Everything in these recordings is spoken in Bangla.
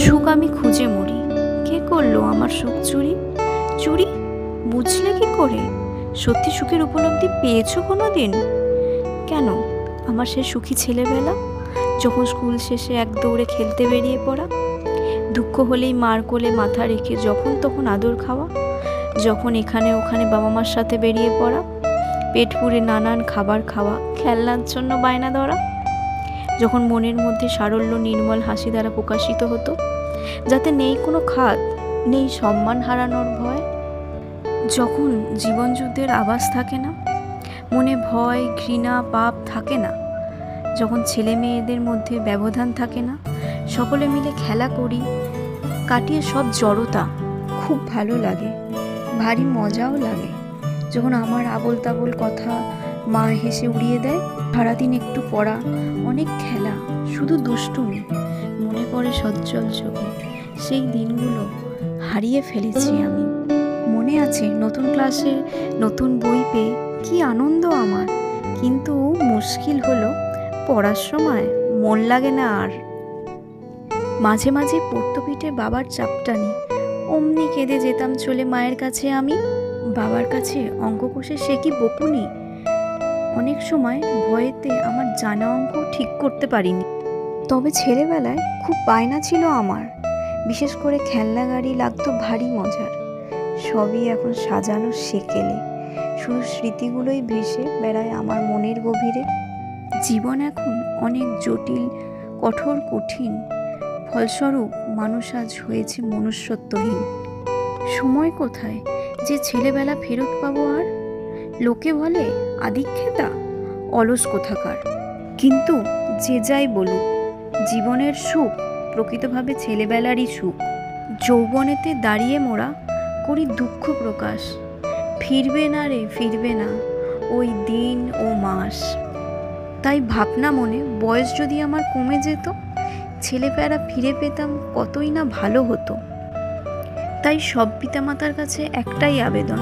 সুখ আমি খুঁজে মরি, কে করলো আমার সুখ চুরি? চুরি বুঝলে কি করে? সত্যি সুখের উপলব্ধি পেয়েছো কোনো দিন? কেন আমার সে সুখী ছেলেবেলা, যখন স্কুল শেষে এক দৌড়ে খেলতে বেরিয়ে পড়া, দুঃখ হলেই মার কোলে মাথা রেখে যখন তখন আদর খাওয়া, যখন এখানে ওখানে বাবা মার সাথে বেরিয়ে পড়া, পেট পুরে নানান খাবার খাওয়া, খেলনার জন্য বায়না ধরা, যখন মনের মধ্যে সারল্য নির্মল হাসি দ্বারা প্রকাশিত হতো, যাতে নেই কোনো খাদ, নেই সম্মান হারানোর ভয়, যখন জীবনযুদ্ধের আভাস থাকে না, মনে ভয় ঘৃণা পাপ থাকে না, যখন ছেলে মেয়েদের মধ্যে ব্যবধান থাকে না, সকলে মিলে খেলা করি, কাটিয়ে সব জড়তা, খুব ভালো লাগে, ভারী মজাও লাগে। যখন আমার আবোল তাবোল কথা মা হেসে উড়িয়ে দেয়, সারাদিন একটু পড়া, অনেক খেলা, শুধু দুষ্টুমি, মনে পড়ে সজ্জল চোখে সেই দিনগুলো হারিয়ে ফেলেছি আমি। মনে আছে নতুন ক্লাসে নতুন বই পেয়ে কি আনন্দ আমার, কিন্তু মুশকিল হলো পড়ার সময় মন লাগে না আর। মাঝে মাঝে পড়তো পিঠে বাবার চাপটানি, অমনি কেঁদে যেতাম চলে মায়ের কাছে আমি। বাবার কাছে অঙ্ক কষে সে কি বকুনি, অনেক সময় ভয়েতে আমার জানা অঙ্ক ঠিক করতে পারিনি। তবে ছেলেবেলায় খুব বায়না ছিল আমার, বিশেষ করে খেলনা গাড়ি লাগতো ভারী মজার। সবই এখন সাজানো সেকেলে, শুধু স্মৃতিগুলোই ভেসে বেড়ায় আমার মনের গভীরে। জীবন এখন অনেক জটিল, কঠোর, কঠিন, ফলস্বরূপ মানুষ আজ হয়েছে মনুষ্যত্বহীন। সময় কোথায় যে ছেলেবেলা ফেরত পাবো আর? লোকে বলে আদিক্ষেতা, অলস কোথাকার। কিন্তু যে যাই বলুক, জীবনের সুখ প্রকৃতভাবে ছেলেবেলারই সুখ। যৌবনেতে দাঁড়িয়ে মোরা করি দুঃখ প্রকাশ, ফিরবে না রে ফিরবে না ওই দিন ও মাস। তাই ভাবনা মনে, বয়স যদি আমার কমে যেত, ছেলেবেলা ফিরে পেতাম কতই না ভালো হতো। তাই সব পিতামাতার কাছে একটাই আবেদন,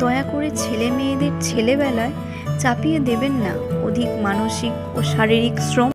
দয়া করে ছেলে মেয়েদের ছেলেবেলায় চাপিয়ে দেবেন না অধিক মানসিক ও শারীরিক শ্রম।